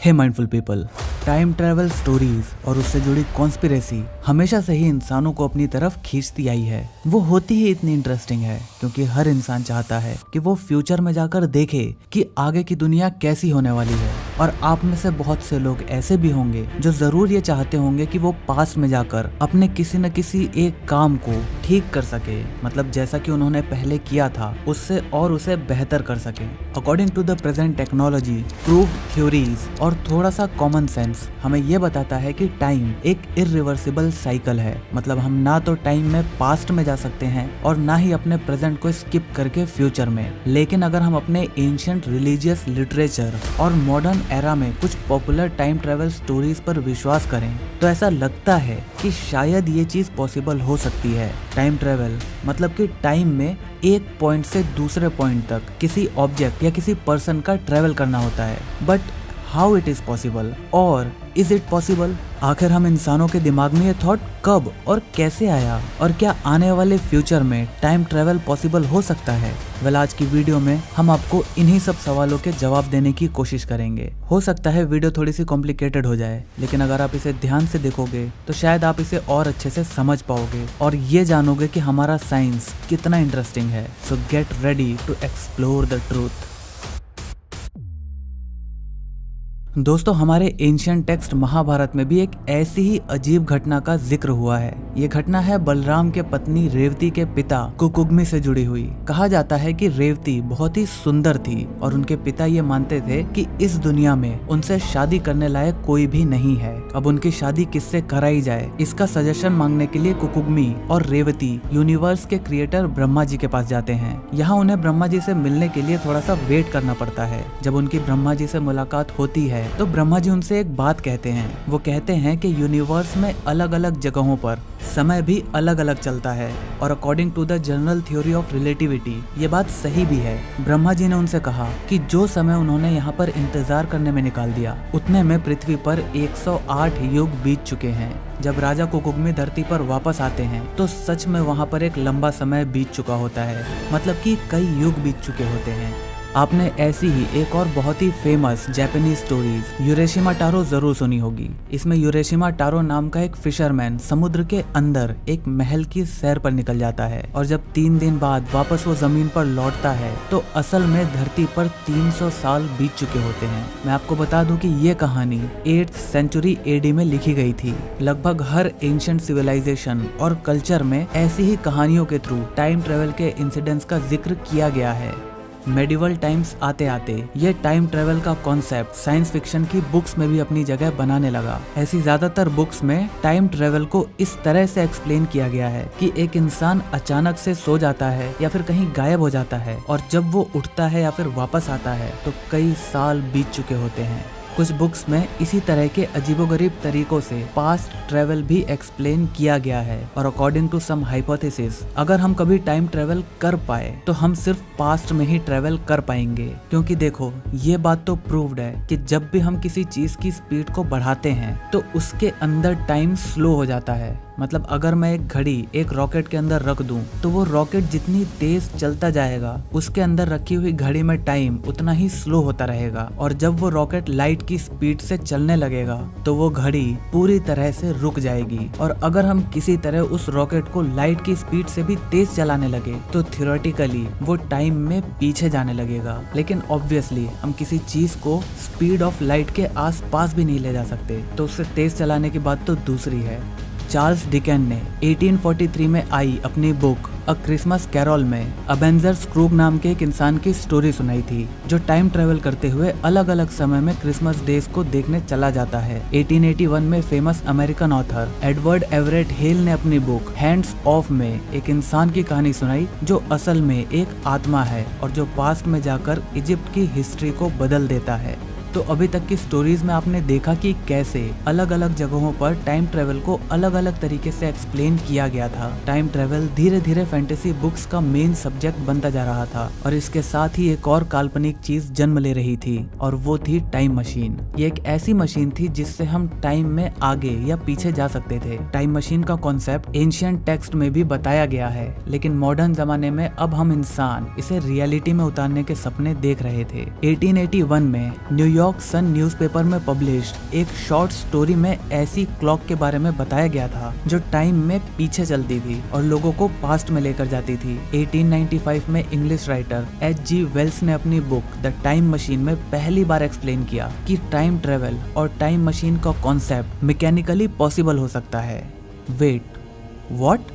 हे mindful people, time travel stories और उससे जुड़ी कॉन्स्पिरेसी हमेशा से ही इंसानों को अपनी तरफ खींचती आई है। वो होती ही इतनी इंटरेस्टिंग है क्योंकि हर इंसान चाहता है कि वो फ्यूचर में जाकर देखे कि आगे की दुनिया कैसी होने वाली है। और आप में से बहुत से लोग ऐसे भी होंगे जो जरूर ये चाहते होंगे कि वो पास्ट में जाकर अपने किसी न किसी एक काम को ठीक कर सके, मतलब जैसा कि उन्होंने पहले किया था उससे और उसे बेहतर कर सके। According to the present technology, proved theories और थोड़ा सा कॉमन सेंस हमें यह बताता है कि टाइम एक इरिवर्सिबल साइकिल है। मतलब हम ना तो टाइम में पास्ट में जा सकते हैं और ना ही अपने प्रेजेंट को स्किप करके फ्यूचर में। लेकिन अगर हम अपने एंशिएंट रिलीजियस लिटरेचर और मॉडर्न एरा में कुछ पॉपुलर टाइम ट्रेवल स्टोरीज पर विश्वास करें तो ऐसा लगता है कि शायद ये चीज पॉसिबल हो सकती है। टाइम ट्रेवल मतलब कि टाइम में एक पॉइंट से दूसरे पॉइंट तक किसी ऑब्जेक्ट या किसी पर्सन का ट्रेवल करना होता है। But how it is possible और इज इट पॉसिबल? आखिर हम इंसानों के दिमाग में ये थॉट कब और कैसे आया, और क्या आने वाले फ्यूचर में टाइम ट्रेवल पॉसिबल हो सकता है? वेल, आज की वीडियो में हम आपको इन्हीं सब सवालों के जवाब देने की कोशिश करेंगे। हो सकता है वीडियो थोड़ी सी कॉम्प्लिकेटेड हो जाए, लेकिन अगर आप इसे ध्यान से देखोगे तो शायद आप इसे और अच्छे से समझ पाओगे और ये जानोगे कि हमारा साइंस कितना इंटरेस्टिंग है। So get ready to explore the truth. दोस्तों, हमारे एंशिएंट टेक्स्ट महाभारत में भी एक ऐसी ही अजीब घटना का जिक्र हुआ है। ये घटना है बलराम के पत्नी रेवती के पिता कुकुग्मि से जुड़ी हुई। कहा जाता है कि रेवती बहुत ही सुंदर थी और उनके पिता ये मानते थे कि इस दुनिया में उनसे शादी करने लायक कोई भी नहीं है। अब उनकी शादी किससे कराई जाए, इसका सजेशन मांगने के लिए कुकुग्मि और रेवती यूनिवर्स के क्रिएटर ब्रह्मा जी के पास जाते हैं। यहाँ उन्हें ब्रह्मा जी से मिलने के लिए थोड़ा सा वेट करना पड़ता है। जब उनकी ब्रह्मा जी से मुलाकात होती है तो ब्रह्मा जी उनसे एक बात कहते हैं। वो कहते हैं कि यूनिवर्स में अलग अलग जगहों पर समय भी अलग अलग चलता है और according to the general theory of relativity ये बात सही भी है। ब्रह्मा जी ने उनसे कहा कि जो समय उन्होंने यहाँ पर इंतजार करने में निकाल दिया उतने में पृथ्वी पर 108 युग बीत चुके हैं। जब राजा कुकुग्मि धरती पर वापस आते हैं तो सच में वहाँ पर एक लंबा समय बीत चुका होता है, मतलब कि कई युग बीत चुके होते हैं। आपने ऐसी ही एक और बहुत ही फेमस जापानीज स्टोरीज यूरेशिमा टारो जरूर सुनी होगी। इसमें यूरेशिमा टारो नाम का एक फिशरमैन समुद्र के अंदर एक महल की सैर पर निकल जाता है और जब 3 दिन बाद वापस वो जमीन पर लौटता है तो असल में धरती पर 300 साल बीत चुके होते हैं। मैं आपको बता दूं कि ये कहानी 8th सेंचुरी AD में लिखी गई थी। लगभग हर एंशिएंट सिविलाइजेशन और कल्चर में ऐसी ही कहानियों के थ्रू टाइम ट्रेवल के इंसिडेंट्स का जिक्र किया गया है। मेडिवल टाइम्स आते आते ये टाइम ट्रेवल का कॉन्सेप्ट साइंस फिक्शन की बुक्स में भी अपनी जगह बनाने लगा। ऐसी ज्यादातर बुक्स में टाइम ट्रेवल को इस तरह से एक्सप्लेन किया गया है कि एक इंसान अचानक से सो जाता है या फिर कहीं गायब हो जाता है और जब वो उठता है या फिर वापस आता है तो कई साल बीत चुके होते हैं। कुछ बुक्स में इसी तरह के अजीबोगरीब तरीकों से पास्ट ट्रेवल भी एक्सप्लेन किया गया है। और अकॉर्डिंग टू सम हाइपोथेसिस अगर हम कभी टाइम ट्रेवल कर पाए तो हम सिर्फ पास्ट में ही ट्रेवल कर पाएंगे, क्योंकि देखो ये बात तो प्रूव्ड है कि जब भी हम किसी चीज की स्पीड को बढ़ाते हैं तो उसके अंदर टाइम स्लो हो जाता है। मतलब अगर मैं एक घड़ी एक रॉकेट के अंदर रख दूं तो वो रॉकेट जितनी तेज चलता जाएगा उसके अंदर रखी हुई घड़ी में टाइम उतना ही स्लो होता रहेगा। और जब वो रॉकेट लाइट की स्पीड से चलने लगेगा तो वो घड़ी पूरी तरह से रुक जाएगी। और अगर हम किसी तरह उस रॉकेट को लाइट की स्पीड से भी तेज चलाने लगे तो थ्योरेटिकली वो टाइम में पीछे जाने लगेगा। लेकिन ऑब्वियसली हम किसी चीज को स्पीड ऑफ लाइट के आस पास भी नहीं ले जा सकते, तो उससे तेज चलाने की बात तो दूसरी है। चार्ल्स डिकेन ने 1843 में आई अपनी बुक अ क्रिसमस कैरोल में अबेंजर स्क्रूग नाम के एक इंसान की स्टोरी सुनाई थी जो टाइम ट्रेवल करते हुए अलग अलग समय में क्रिसमस डेज को देखने चला जाता है। 1881 में famous American author Edward Everett hello ने अपनी बुक हैंड्स ऑफ में एक इंसान की कहानी सुनाई जो असल में एक आत्मा है और जो पास्ट में जाकर इजिप्ट की हिस्ट्री को बदल देता है। तो अभी तक की स्टोरीज में आपने देखा कि कैसे अलग अलग जगहों पर टाइम ट्रेवल को अलग अलग तरीके से एक्सप्लेन किया गया था। टाइम ट्रेवल धीरे धीरे फैंटेसी बुक्स का मेन सब्जेक्ट बनता जा रहा था और इसके साथ ही एक और काल्पनिक चीज जन्म ले रही थी और वो थी टाइम मशीन। ये एक ऐसी मशीन थी जिससे हम टाइम में आगे या पीछे जा सकते थे। टाइम मशीन का कॉन्सेप्ट एंशिएंट टेक्स्ट में भी बताया गया है, लेकिन मॉडर्न जमाने में अब हम इंसान इसे रियलिटी में उतारने के सपने देख रहे थे। 1881 में न्यूयॉर्क न्यूयॉर्क सन न्यूज़पेपर में पब्लिश्ड एक शॉर्ट स्टोरी में ऐसी क्लॉक के बारे में बताया गया था जो टाइम में पीछे चलती थी और लोगों को पास्ट में लेकर जाती थी। 1895 में इंग्लिश राइटर H.G. वेल्स ने अपनी बुक द टाइम मशीन में पहली बार एक्सप्लेन किया कि टाइम ट्रेवल और टाइम मशीन का कॉन्सेप्ट मैकेनिकली पॉसिबल हो सकता है। Wait, what?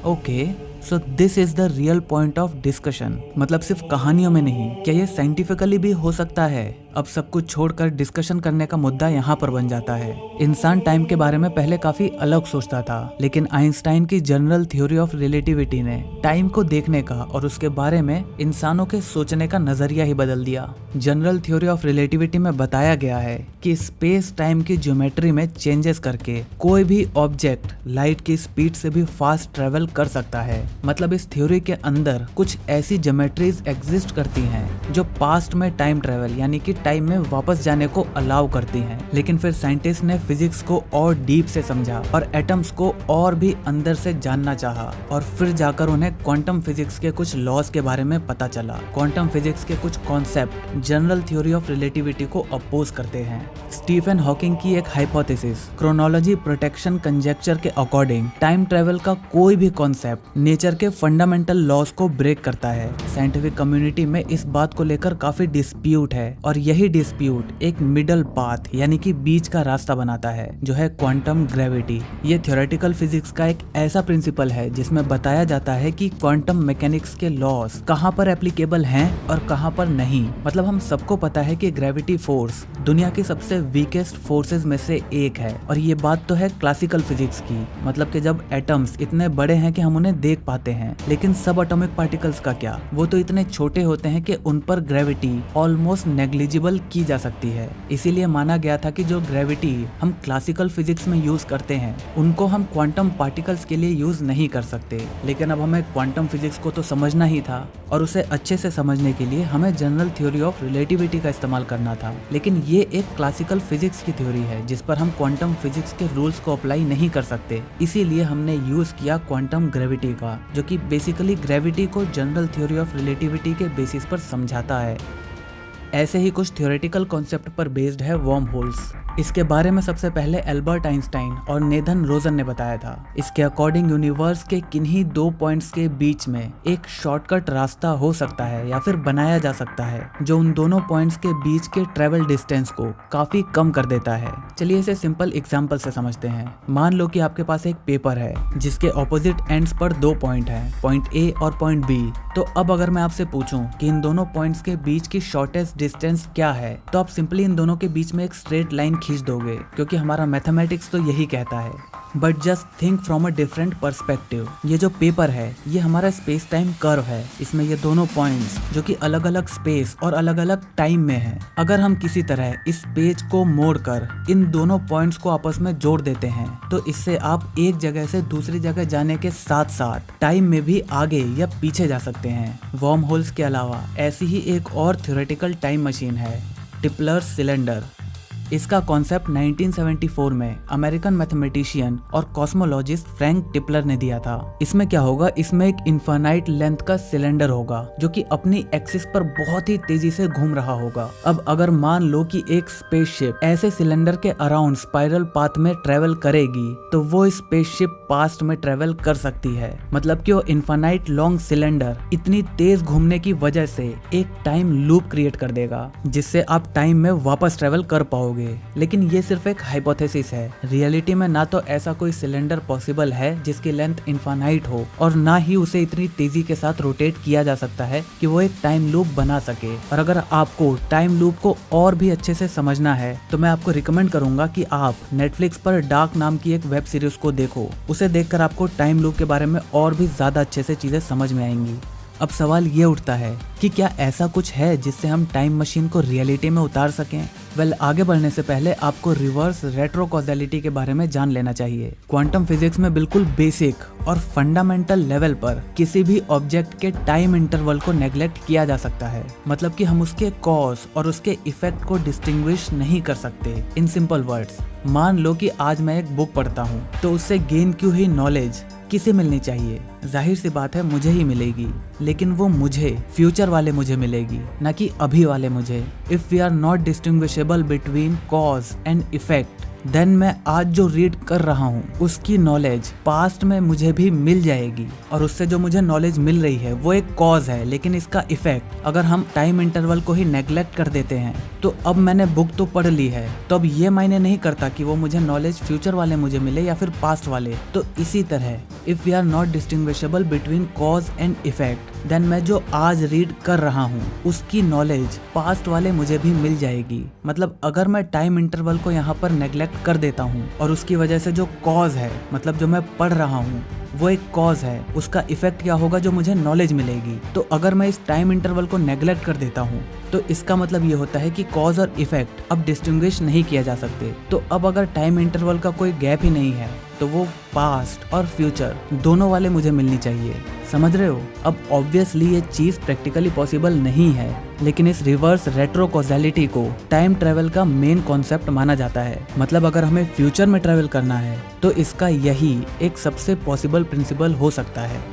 Okay, so this is the real point of discussion. मतलब सिर्फ कहानियों में नहीं, क्या ये साइंटिफिकली भी हो सकता है? अब सब कुछ छोड़कर डिस्कशन करने का मुद्दा यहाँ पर बन जाता है। इंसान टाइम के बारे में पहले काफी अलग सोचता था, लेकिन आइंस्टाइन की जनरल थ्योरी ऑफ रिलेटिविटी ने टाइम को देखने का और उसके बारे में इंसानों के सोचने का नजरिया ही बदल दिया। जनरल थ्योरी ऑफ रिलेटिविटी में बताया गया है कि स्पेस टाइम की ज्योमेट्री में चेंजेस करके कोई भी ऑब्जेक्ट लाइट की स्पीड से भी फास्ट ट्रेवल कर सकता है। मतलब इस थ्योरी के अंदर कुछ ऐसी ज्योमेट्रीज एग्जिस्ट करती हैं जो पास्ट में टाइम ट्रेवल यानी कि टाइम में वापस जाने को अलाउ करती हैं। लेकिन फिर साइंटिस्ट ने फिजिक्स को और डीप से समझा और एटम्स को और भी अंदर से जानना चाहा, और फिर जाकर उन्हें क्वांटम फिजिक्स के कुछ लॉज के बारे में पता चला। क्वांटम फिजिक्स के कुछ concept general theory of relativity को अपोज करते हैं। स्टीफन हॉकिंग की एक हाइपोथेसिस क्रोनोलॉजी प्रोटेक्शन कंजेक्चर के अकॉर्डिंग टाइम ट्रेवल का कोई भी कॉन्सेप्ट नेचर के फंडामेंटल लॉज को ब्रेक करता है। साइंटिफिक कम्युनिटी में इस बात को लेकर काफी डिस्प्यूट है, और यही डिस्प्यूट एक मिडल पाथ यानी कि बीच का रास्ता बनाता है, जो है क्वांटम ग्रेविटी। ये थ्योरेटिकल फिजिक्स का एक ऐसा प्रिंसिपल है जिसमें बताया जाता है कि क्वांटम मैकेनिक्स के लॉज कहाँ पर एप्लीकेबल हैं और कहाँ पर नहीं। मतलब हम सबको पता है कि ग्रेविटी फोर्स दुनिया की सबसे वीकेस्ट फोर्सेस में से एक है, और ये बात तो है क्लासिकल फिजिक्स की। मतलब कि जब एटम्स इतने बड़े हैं कि हम उन्हें देख पाते हैं, लेकिन सब एटॉमिक पार्टिकल्स का क्या? वो तो इतने छोटे होते हैं कि उन पर ग्रेविटी ऑलमोस्ट नेग्लिजिबल की जा सकती है। इसीलिए माना गया था कि जो ग्रेविटी हम क्लासिकल फिजिक्स में यूज करते हैं, उनको हम क्वांटम पार्टिकल्स के लिए यूज नहीं कर सकते। लेकिन अब हमें क्वांटम फिजिक्स को तो समझना ही था, और उसे अच्छे से समझने के लिए हमें जनरल थ्योरी ऑफ रिलेटिविटी का इस्तेमाल करना था। लेकिन ये एक क्लासिकल फिजिक्स की थ्योरी है जिस पर हम क्वांटम फिजिक्स के रूल्स को अप्लाई नहीं कर सकते। इसीलिए हमने यूज किया क्वांटम ग्रेविटी का, जो कि बेसिकली ग्रेविटी को जनरल थ्योरी ऑफ रिलेटिविटी के बेसिस पर समझाता है। ऐसे ही कुछ थ्योरेटिकल कॉन्सेप्ट पर बेस्ड है वर्म होल्स। इसके बारे में सबसे पहले एल्बर्ट आइंस्टाइन और नेथन रोजन ने बताया था। इसके अकॉर्डिंग यूनिवर्स के किन्हीं दो पॉइंट्स के बीच में एक शॉर्टकट रास्ता हो सकता है या फिर बनाया जा सकता है, जो उन दोनों पॉइंट्स के बीच के ट्रेवल डिस्टेंस को काफी कम कर देता है। चलिए इसे सिंपल एग्जांपल से समझते हैं। मान लो कि आपके पास एक पेपर है जिसके ऑपोजिट एंड्स पर दो पॉइंट हैं, पॉइंट ए और पॉइंट बी। तो अब अगर मैं आपसे पूछूं कि इन दोनों पॉइंट्स के बीच की शॉर्टेस्ट डिस्टेंस क्या है, तो आप सिंपली इन दोनों के बीच में एक स्ट्रेट लाइन खींच दोगे, क्योंकि हमारा मैथमेटिक्स तो यही कहता है। But just think from a different perspective. ये जो पेपर है ये हमारा स्पेस टाइम कर्व है। इसमें ये दोनों पॉइंट्स जो कि अलग अलग स्पेस और अलग अलग टाइम में है, अगर हम किसी तरह इस पेज को मोड़कर इन दोनों पॉइंट्स को आपस में जोड़ देते हैं, तो इससे आप एक जगह से दूसरी जगह जाने के साथ साथ टाइम में भी आगे या पीछे जा सकते हैं। वर्म होल्स के अलावा ऐसी ही एक और थ्योरेटिकल टाइम मशीन है, टिपलर्स सिलेंडर। इसका कॉन्सेप्ट 1974 में अमेरिकन मैथमेटिशियन और कॉस्मोलॉजिस्ट फ्रैंक टिपलर ने दिया था। इसमें क्या होगा, इसमें एक इनफाइनाइट लेंथ का सिलेंडर होगा जो कि अपनी एक्सिस पर बहुत ही तेजी से घूम रहा होगा। अब अगर मान लो कि एक स्पेसशिप ऐसे सिलेंडर के अराउंड स्पाइरल पाथ में ट्रेवल करेगी, तो वो स्पेसशिप पास्ट में ट्रेवल कर सकती है। मतलब कि वो इनफाइनाइट लॉन्ग सिलेंडर इतनी तेज घूमने की वजह से एक टाइम लूप क्रिएट कर देगा, जिससे आप टाइम में वापस ट्रेवल कर पाओगे। लेकिन ये सिर्फ एक हाइपोथेसिस है। रियलिटी में ना तो ऐसा कोई सिलेंडर पॉसिबल है जिसकी लेंथ इनफाइनाइट हो, और ना ही उसे इतनी तेजी के साथ रोटेट किया जा सकता है कि वो एक टाइम लूप बना सके। और अगर आपको टाइम लूप को और भी अच्छे से समझना है, तो मैं आपको रिकमेंड करूंगा कि आप नेटफ्लिक्स पर डार्क नाम की एक वेब सीरीज को देखो। उसे देखकर आपको टाइम लूप के बारे में और भी ज्यादा अच्छे से चीजें समझ में आएंगी। अब सवाल ये उठता है कि क्या ऐसा कुछ है जिससे हम टाइम मशीन को रियलिटी में उतार सकें? आगे बढ़ने से पहले आपको रिवर्स रेट्रो कॉज़ैलिटी के बारे में जान लेना चाहिए। क्वांटम फिजिक्स में बिल्कुल बेसिक और फंडामेंटल लेवल पर किसी भी ऑब्जेक्ट के टाइम इंटरवल को नेग्लेक्ट किया जा सकता है। मतलब कि हम उसके कॉज और उसके इफेक्ट को डिस्टिंग्विश नहीं कर सकते। इन सिंपल वर्ड्स, मान लो कि आज मैं एक बुक पढ़ता हूँ, तो उससे गेन की हुई नॉलेज किसे मिलनी चाहिए? जाहिर सी बात है, मुझे ही मिलेगी। लेकिन वो मुझे, फ्यूचर वाले मुझे मिलेगी, ना कि अभी वाले मुझे। If we are not distinguishable between cause and effect, then मैं आज जो रीड कर रहा हूँ उसकी नॉलेज पास्ट में मुझे भी मिल जाएगी, और उससे जो मुझे नॉलेज मिल रही है वो एक कॉज है, लेकिन इसका इफेक्ट अगर हम टाइम इंटरवल को ही नेग्लेक्ट कर देते हैं तो अब मैंने बुक तो पढ़ ली है, तो अब ये मायने नहीं करता कि वो मुझे नॉलेज फ्यूचर वाले मुझे मिले या फिर पास्ट वाले। तो इसी तरह if we are not distinguishable between cause and effect, then मैं जो आज रीड कर रहा हूँ उसकी नॉलेज पास्ट वाले मुझे भी मिल जाएगी। मतलब अगर मैं टाइम इंटरवल को यहाँ पर नेग्लेक्ट कर देता हूँ और उसकी वजह से जो कॉज है, मतलब जो मैं पढ़ रहा हूँ वो एक कॉज है, उसका इफेक्ट क्या होगा, जो मुझे नॉलेज मिलेगी। तो अगर मैं इस टाइम इंटरवल को नेग्लेक्ट कर देता हूँ तो इसका मतलब ये होता है कि कॉज और इफेक्ट अब डिस्टिंग्विश नहीं किया जा सकते। तो अब अगर टाइम इंटरवल का कोई गैप ही नहीं है तो वो पास्ट और फ्यूचर दोनों वाले मुझे मिलनी चाहिए। समझ रहे हो? अब ऑब्वियसली ये चीज प्रैक्टिकली पॉसिबल नहीं है, लेकिन इस रिवर्स रेट्रो कॉजेलिटी को टाइम ट्रेवल का मेन कॉन्सेप्ट माना जाता है। मतलब अगर हमें फ्यूचर में ट्रेवल करना है तो इसका यही एक सबसे पॉसिबल प्रिंसिपल हो सकता है।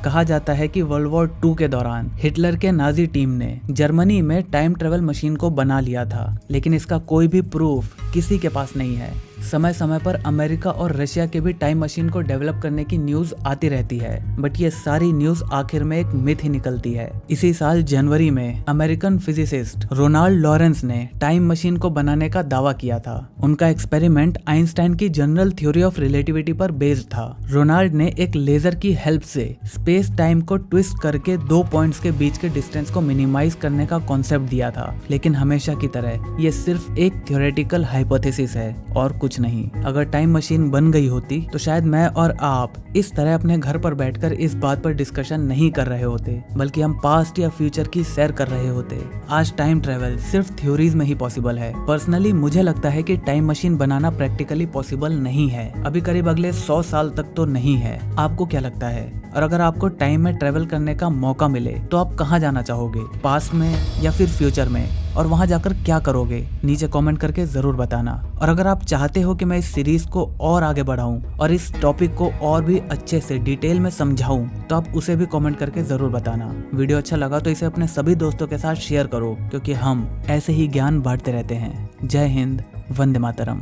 कहा जाता है कि वर्ल्ड वॉर 2 के दौरान हिटलर के नाजी टीम ने जर्मनी में टाइम ट्रेवल मशीन को बना लिया था, लेकिन इसका कोई भी प्रूफ किसी के पास नहीं है। समय समय पर अमेरिका और रशिया के भी टाइम मशीन को डेवलप करने की न्यूज आती रहती है, बट ये सारी न्यूज आखिर में एक मिथ ही निकलती है। इसी साल जनवरी में अमेरिकन फिजिसिस्ट रोनाल्ड लॉरेंस ने टाइम मशीन को बनाने का दावा किया था। उनका एक्सपेरिमेंट आइंस्टाइन की जनरल थ्योरी ऑफ रिलेटिविटी पर बेस्ड था। रोनाल्ड ने एक लेजर की हेल्प से स्पेस टाइम को ट्विस्ट करके 2 पॉइंट्स के बीच के डिस्टेंस को मिनिमाइज करने का कॉन्सेप्ट दिया था, लेकिन हमेशा की तरह ये सिर्फ एक थ्योरेटिकल हाइपोथेसिस है और कुछ नहीं। अगर टाइम मशीन बन गई होती तो शायद मैं और आप इस तरह अपने घर पर बैठकर इस बात पर डिस्कशन नहीं कर रहे होते, बल्कि हम पास्ट या फ्यूचर की सैर कर रहे होते। आज टाइम ट्रेवल सिर्फ थ्योरीज में ही पॉसिबल है। पर्सनली मुझे लगता है कि टाइम मशीन बनाना प्रैक्टिकली पॉसिबल नहीं है, अभी करीब अगले 100 साल तक तो नहीं है। आपको क्या लगता है? और अगर आपको टाइम में ट्रेवल करने का मौका मिले तो आप कहाँ जाना चाहोगे, पास्ट में या फिर फ्यूचर में? और वहां जाकर क्या करोगे? नीचे कमेंट करके जरूर बताना। और अगर आप चाहते हो कि मैं इस सीरीज को और आगे बढ़ाऊं और इस टॉपिक को और भी अच्छे से डिटेल में समझाऊं तो आप उसे भी कमेंट करके जरूर बताना। वीडियो अच्छा लगा तो इसे अपने सभी दोस्तों के साथ शेयर करो, क्योंकि हम ऐसे ही ज्ञान बांटते रहते हैं। जय हिंद, वंदे मातरम।